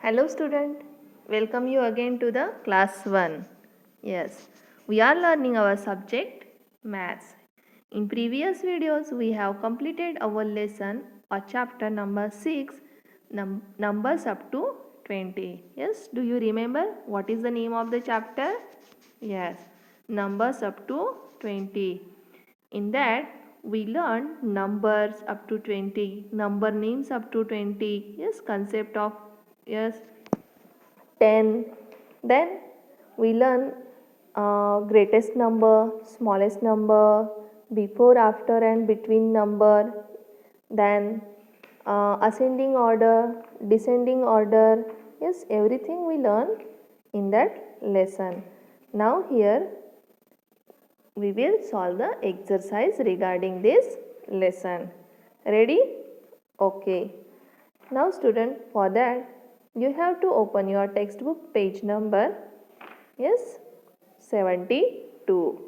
Hello student, welcome you again to the class 1. Yes, we are learning our subject maths. In previous videos we have completed our lesson or chapter number 6 numbers up to 20. Yes, do you remember what is the name of the chapter? Yes, numbers up to 20. In that we learn numbers up to 20, number names up to 20. Yes, concept of yes 10. Then we learn greatest number, smallest number, before, after and between number. Then ascending order, descending order. Yes, everything we learn in that lesson. Now here we will solve the exercise regarding this lesson. Ready? Okay. Now student, for that you have to open your textbook page number, yes, 72.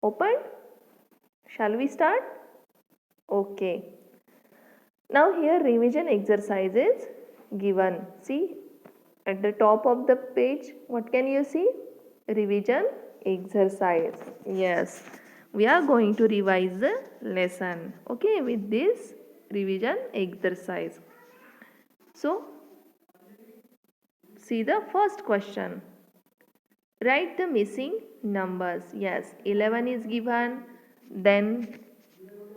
Open? Shall we start? Okay. Now here revision exercise is given. See at the top of the page, what can you see? Revision exercise. Yes, we are going to revise the lesson, okay, with this revision exercise. So see the first question. Write the missing numbers. Yes, 11 is given. Then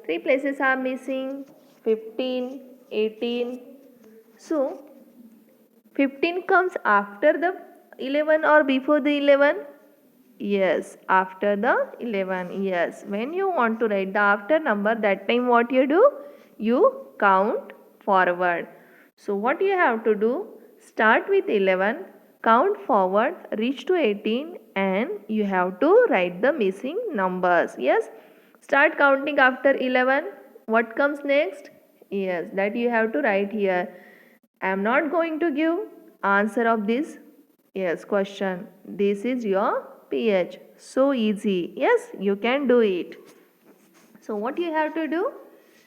3 places are missing. 15, 18. So 15 comes after the 11 or before the 11? Yes, after the 11. Yes, when you want to write the after number, that time what you do? You count forward. So what you have to do? Start with 11, count forward, reach to 18 and you have to write the missing numbers. Yes, start counting after 11. What comes next? Yes, that you have to write here. I am not going to give answer of this yes question. This is your pH. So easy. Yes, you can do it. So what you have to do?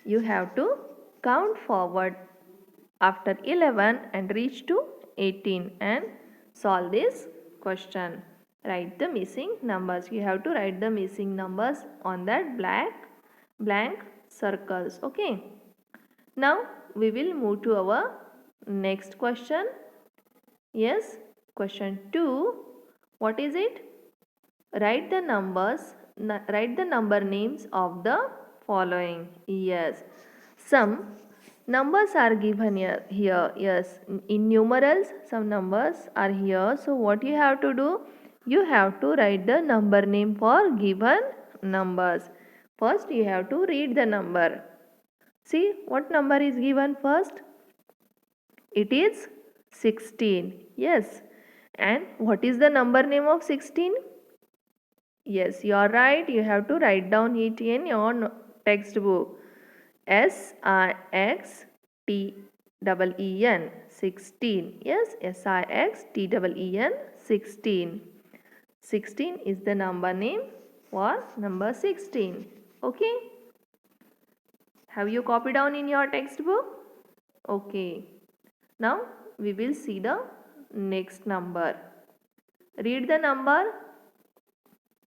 You have to count forward after 11 and reach to 18 and solve this question. Write the missing numbers. You have to write the missing numbers on that blank circles. Okay. Now we will move to our next question. Yes, question 2. What is it? Write the write the number names of the following. Yes, some numbers are given here. Yes, in numerals, some numbers are here. So, what you have to do? You have to write the number name for given numbers. First, you have to read the number. See, what number is given first? It is 16. Yes. And what is the number name of 16? Yes, you are right. You have to write down it in your textbook. SIXTEEN 16. Yes, SIXTEEN 16. 16 is the number name for number 16. Okay. Have you copied down in your textbook? Okay. Now we will see the next number. Read the number.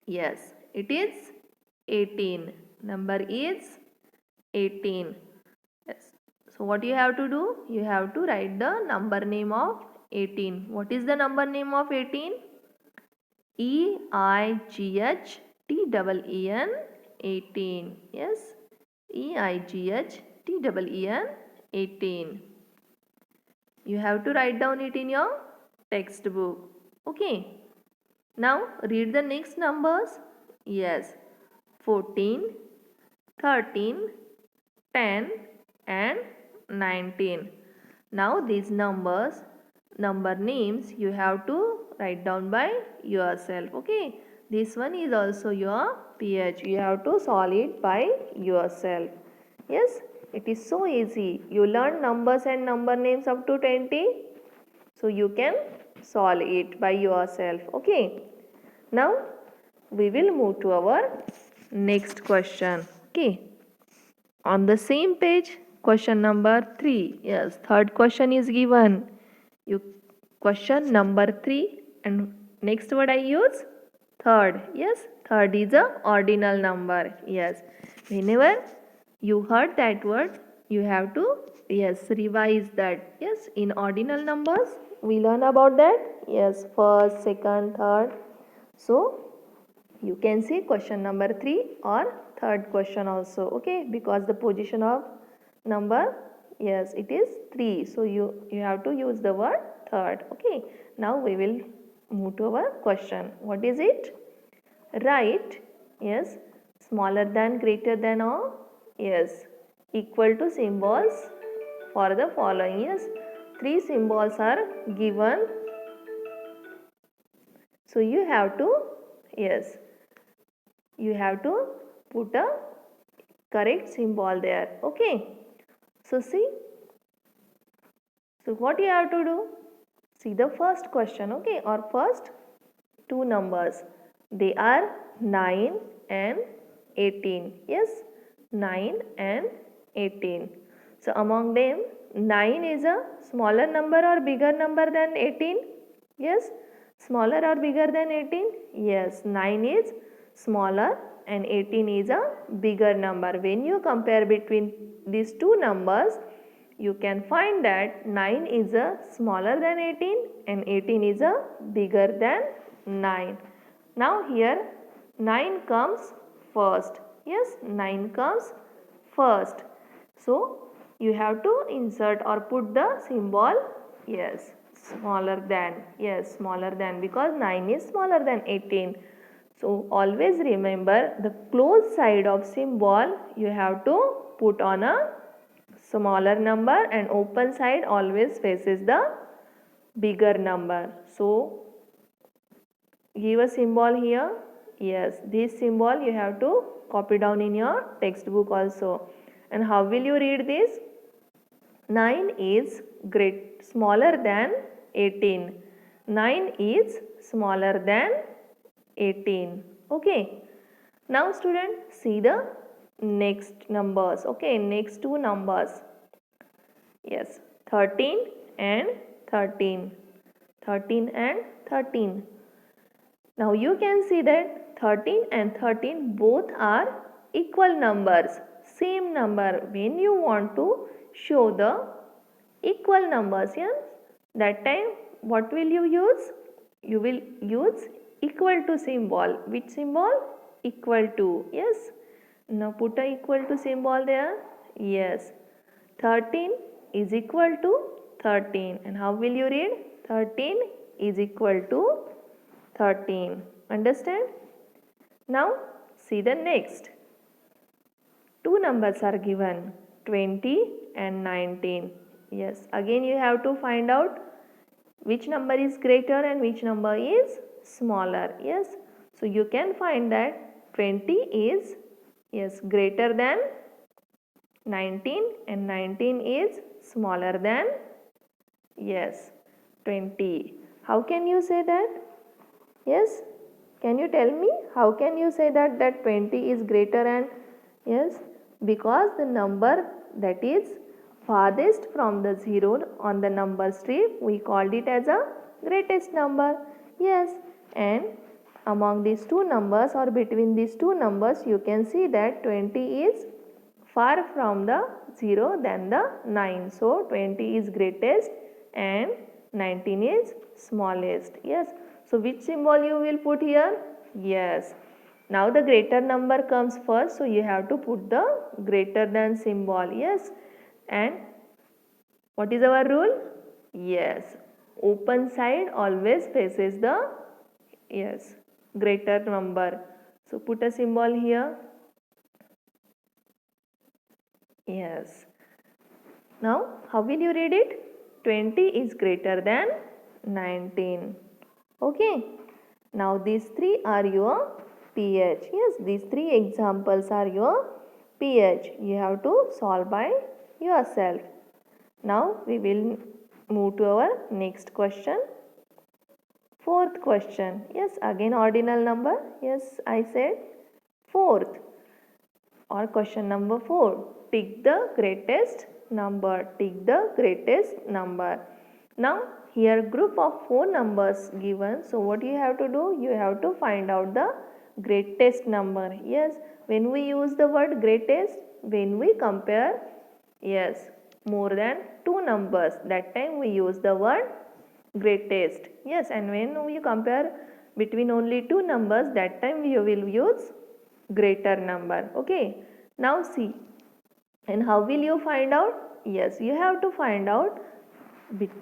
Yes, it is 18. Number is 18. Yes. So what you have to do? You have to write the number name of 18. What is the number name of 18? EIGHTEEN 18. Yes, EIGHTEEN 18. You have to write down it in your textbook. Okay. Now read the next numbers. Yes, 14, 13, 10 and 19. Now these number names you have to write down by yourself. Okay. This one is also your pH. You have to solve it by yourself. Yes, it is so easy. You learn numbers and number names up to 20. So you can solve it by yourself. Okay. Now we will move to our next question. Okay. On the same page, question number 3. Yes, third question is given. You question number 3 and next word I use third. Yes, third is a ordinal number. Yes, whenever you heard that word, you have to revise that. Yes, in ordinal numbers we learn about that. Yes, first, second, third. So you can see question number 3 or third question also. Okay, because the position of number, yes, it is 3. So you have to use the word third. Okay, now we will move to our question. What is it? Write, yes, smaller than, greater than, or yes, equal to symbols for the following. Yes, 3 symbols are given. So you have to, yes, you have to put a correct symbol there. Okay, so see, so what you have to do? See the first question, okay, or first two numbers. They are 9 and 18. Yes, 9 and 18. So among them, 9 is a smaller number or bigger number than 18? Yes, smaller or bigger than 18? Yes, 9 is smaller and 18 is a bigger number. When you compare between these two numbers, you can find that 9 is a smaller than 18 and 18 is a bigger than 9. Now here 9 comes first. Yes, 9 comes first. So you have to insert or put the symbol, yes, smaller than. Yes, smaller than, because 9 is smaller than 18. So always remember the close side of symbol you have to put on a smaller number and open side always faces the bigger number. So give a symbol here. Yes, this symbol you have to copy down in your textbook also. And how will you read this? 9 is smaller than 18. 9 is smaller than 18. Okay. Now student, see the next numbers. Okay, next two numbers. Yes, 13 and 13. 13 and 13. Now you can see that 13 and 13 both are equal numbers, same number. When you want to show the equal numbers, yeah, that time what will you use? You will use equal to symbol. Which symbol? Equal to. Yes. Now put a equal to symbol there. Yes. 13 is equal to 13. And how will you read? 13 is equal to 13. Understand? Now see the next. Two numbers are given, 20 and 19. Yes, again you have to find out which number is greater and which number is smaller. Yes, so you can find that 20 is, yes, greater than 19 and 19 is smaller than, yes, 20. How can you say that? Yes, can you tell me how can you say that 20 is greater? And yes, because the number that is farthest from the 0 on the number strip, we called it as a greatest number. Yes, and among these two numbers or between these two numbers, you can see that 20 is far from the 0 than the 9. So 20 is greatest and 19 is smallest. Yes, so which symbol you will put here? Yes, now the greater number comes first, so you have to put the greater than symbol. Yes, and what is our rule? Yes, open side always faces the, yes, greater number. So put a symbol here. Yes. Now how will you read it? 20 is greater than 19. Okay. Now these three are your PH. Yes, these three examples are your PH. You have to solve by yourself. Now we will move to our next question. Fourth question. Yes, again ordinal number. Yes, I said fourth. Or question number 4. Pick the greatest number. Pick the greatest number. Now here group of 4 numbers given. So what you have to do? You have to find out the greatest number. Yes, when we use the word greatest, when we compare, yes, more than 2 numbers, that time we use the word greatest. Yes, and when we compare between only 2 numbers, that time we will use greater number. Okay, now see, and how will you find out? Yes, you have to find out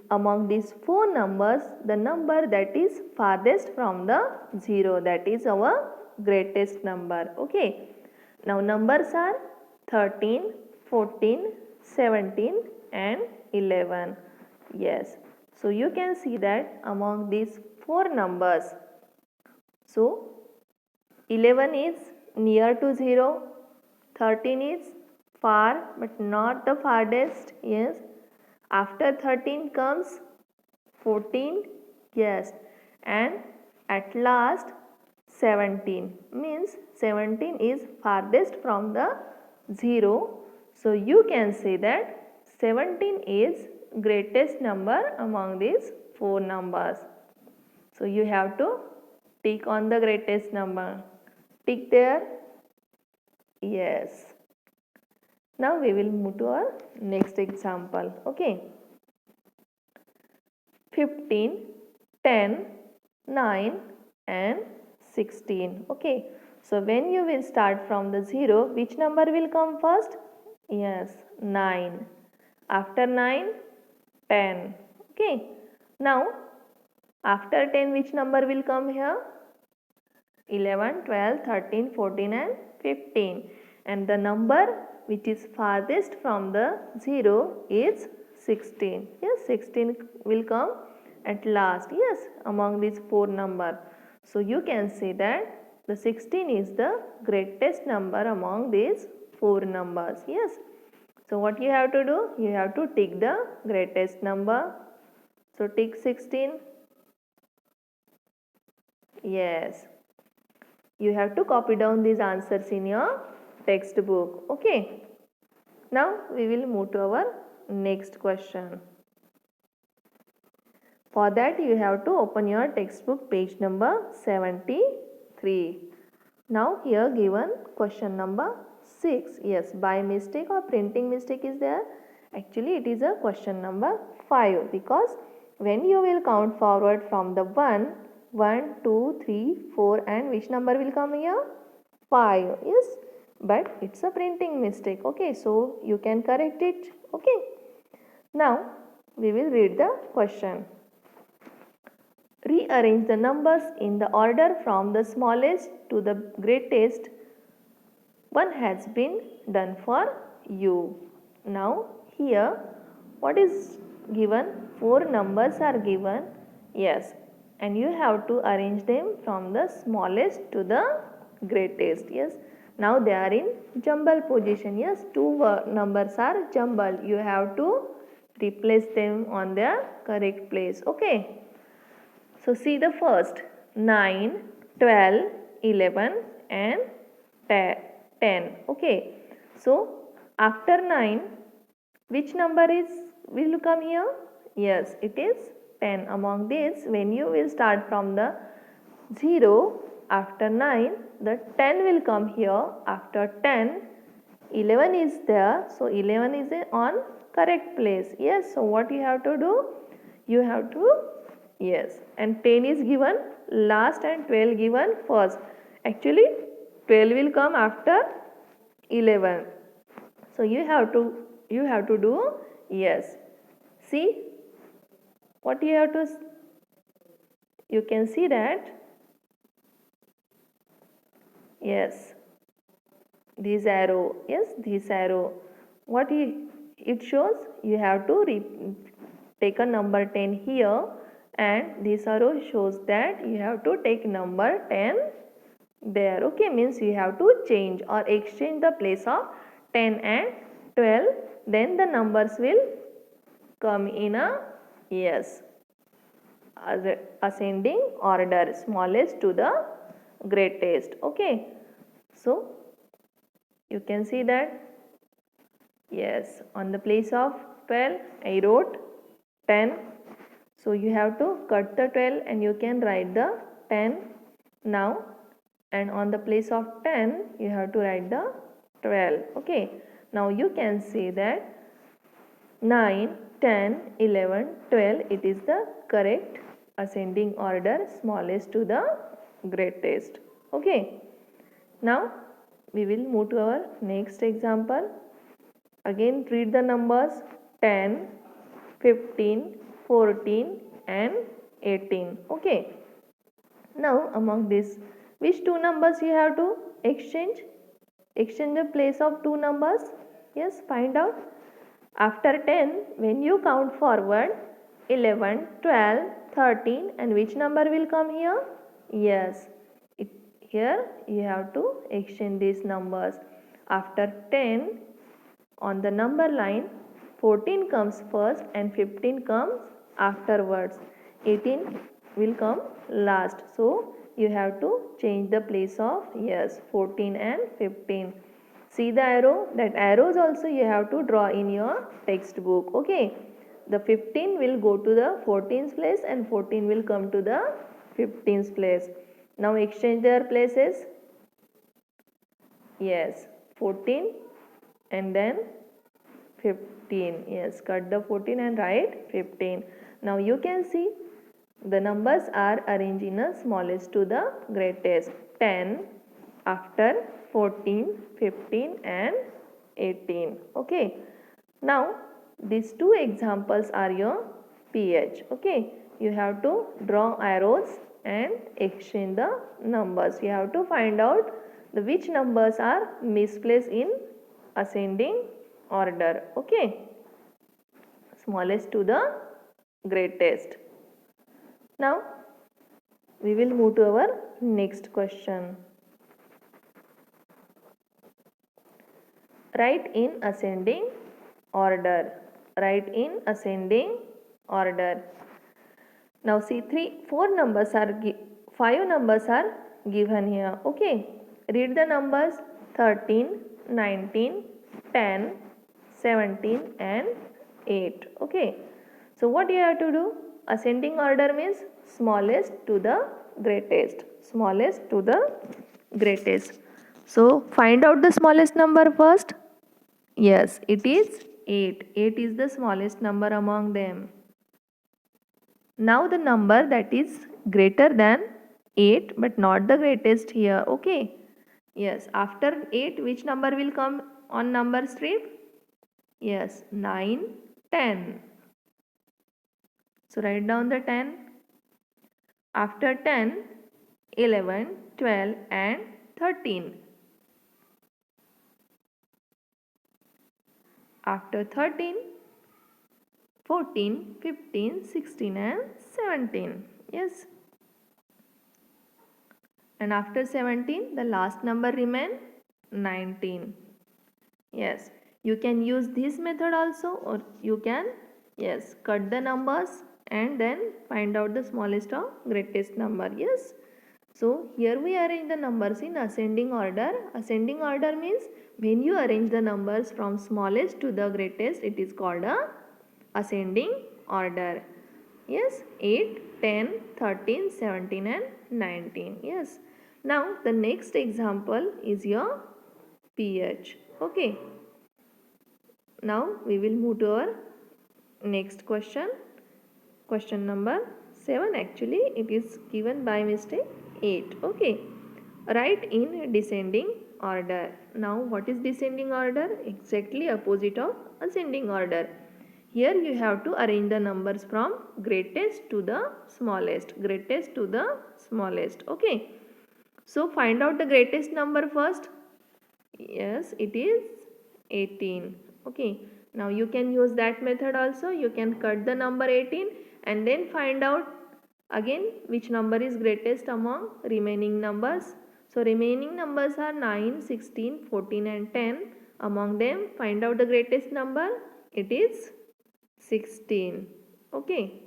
among these 4 numbers the number that is farthest from the 0, that is our greatest number. Okay, now numbers are 13, 14, 17 and 11. Yes, so you can see that among these 4 numbers, so 11 is near to 0, 13 is far but not the farthest. Yes, after 13 comes 14, yes, and at last 17, means 17 is farthest from the 0. So you can say that 17 is greatest number among these 4 numbers. So you have to tick on the greatest number. Tick there. Yes. Now we will move to our next example. Okay. 15, 10, 9 and 16. Okay. So when you will start from the 0, which number will come first? Yes, 9. After 9, 10. Okay. Now after 10, which number will come here? 11, 12, 13, 14 and 15. And the number which is farthest from the 0 is 16. Yes, 16 will come at last. Yes, among these 4 numbers. So you can say that the 16 is the greatest number among these 4 numbers. Yes. So what you have to do? You have to tick the greatest number. So tick 16. Yes. You have to copy down these answers in your textbook. Okay. Now we will move to our next question. For that you have to open your textbook page number 73. Now here given question number 6. Yes, by mistake or printing mistake is there. Actually it is a question number 5, because when you will count forward from the 1, 2, 3, 4 and which number will come here? 5. Yes, but it's a printing mistake. Okay, so you can correct it. Okay. Now we will read the question. Rearrange the numbers in the order from the smallest to the greatest. One has been done for you. Now here what is given? 4 numbers are given. Yes, and you have to arrange them from the smallest to the greatest. Yes, now they are in jumble position. Yes, 2 numbers are jumbled. You have to replace them on their correct place. Okay. So see the first 9, 12, 11 and 10. Okay. So after 9, which number will come here? Yes, it is 10. Among these, when you will start from the 0, after 9, the 10 will come here. After 10, 11 is there. So 11 is on correct place. Yes, so what you have to do? You have to, yes, and 10 is given last and 12 given first. Actually 12 will come after 11. So you have to do, yes. See what you have to, you can see that, yes, this arrow, yes, this arrow, what it shows? You have to take a number 10 here, and this arrow shows that you have to take number 10 there. Okay, means you have to change or exchange the place of 10 and 12, then the numbers will come in a, yes, ascending order, smallest to the greatest. Okay, so you can see that, yes, on the place of 12 I wrote 10, So you have to cut the 12 and you can write the 10 now, and on the place of 10 you have to write the 12. Okay, now you can say that 9, 10, 11, 12, it is the correct ascending order, smallest to the greatest. Okay, now we will move to our next example. Again read the numbers 10, 15, 14 and 18. Okay, now among these, which two numbers you have to exchange? Exchange the place of two numbers. Yes, find out. After 10, when you count forward, 11, 12, 13, and which number will come here? Yes, here you have to exchange these numbers. After 10, on the number line, 14 comes first and 15 comes afterwards. 18 will come last. So you have to change the place of, yes, 14 and 15. See the arrow? That arrows also you have to draw in your textbook. Okay. The 15 will go to the 14th place and 14 will come to the 15th place. Now exchange their places. Yes, 14 and then 15. Yes, cut the 14 and write 15. Now you can see the numbers are arranged in a smallest to the greatest. 10 after 14, 15 and 18. Okay. Now these two examples are your PH. Okay. You have to draw arrows and exchange the numbers. You have to find out the which numbers are misplaced in ascending order. Okay. Smallest to the greatest. Now we will move to our next question. Write in ascending order. Write in ascending order. Now see 5 numbers are given here. Okay. Read the numbers 13, 19, 10, 17 and 8. Okay. So what you have to do? Ascending order means smallest to the greatest. Smallest to the greatest. So find out the smallest number first. Yes, it is 8. 8 is the smallest number among them. Now the number that is greater than 8 but not the greatest here. Okay. Yes, after 8 which number will come on number strip? Yes, 9, 10. So write down the 10. After 10, 11, 12 and 13. After 13, 14, 15, 16 and 17. Yes. And after 17, the last number remain 19. Yes. You can use this method also, or you can, yes, cut the numbers and then find out the smallest or greatest number. Yes. So here we arrange the numbers in ascending order. Ascending order means when you arrange the numbers from smallest to the greatest, it is called a ascending order. Yes, 8, 10, 13, 17 and 19. Yes. Now the next example is your PH. Okay. Now we will move to our next question. Question number 7, actually it is given by mistake 8. Okay. Write in descending order. Now what is descending order? Exactly opposite of ascending order. Here you have to arrange the numbers from greatest to the smallest. Greatest to the smallest. Okay. So find out the greatest number first. Yes, it is 18. Okay. Now you can use that method also. You can cut the number 18 and then find out again which number is greatest among remaining numbers. So remaining numbers are 9, 16, 14 and 10. Among them find out the greatest number. It is 16. Okay.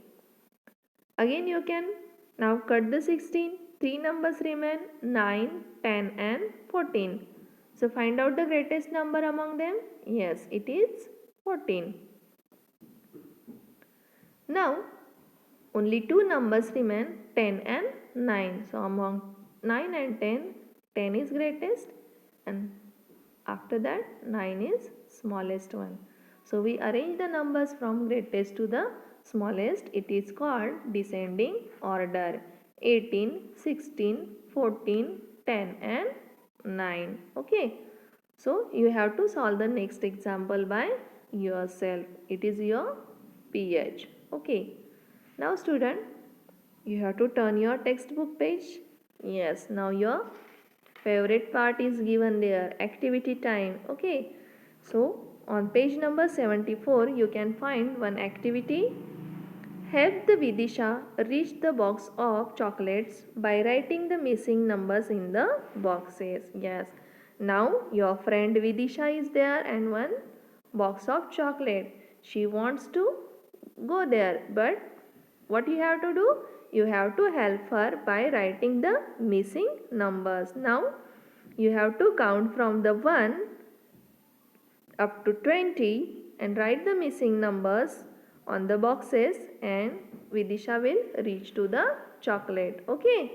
Again you can now cut the 16. 3 numbers remain 9, 10 and 14. So find out the greatest number among them. Yes, it is 14. Now only two numbers remain, 10 and 9. So among 9 and 10, 10 is greatest, and after that 9 is smallest one. So we arrange the numbers from greatest to the smallest. It is called descending order. 18, 16, 14, 10 and 9. Okay. So you have to solve the next example by yourself. It is your PH. Okay. Now student, you have to turn your textbook page. Yes, now your favorite part is given there, activity time. Okay. So on page number 74 you can find one activity. Help the Vidisha reach the box of chocolates by writing the missing numbers in the boxes. Yes. Now your friend Vidisha is there and one box of chocolate. She wants to go there, but what you have to do? You have to help her by writing the missing numbers. Now you have to count from the 1 up to 20 and write the missing numbers on the boxes, and Vidisha will reach to the chocolate. Okay.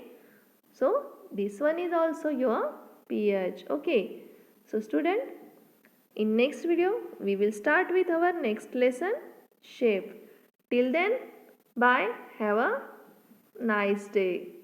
So this one is also your PH. Okay. So student, in next video we will start with our next lesson, shape. Till then, bye. Have a nice day.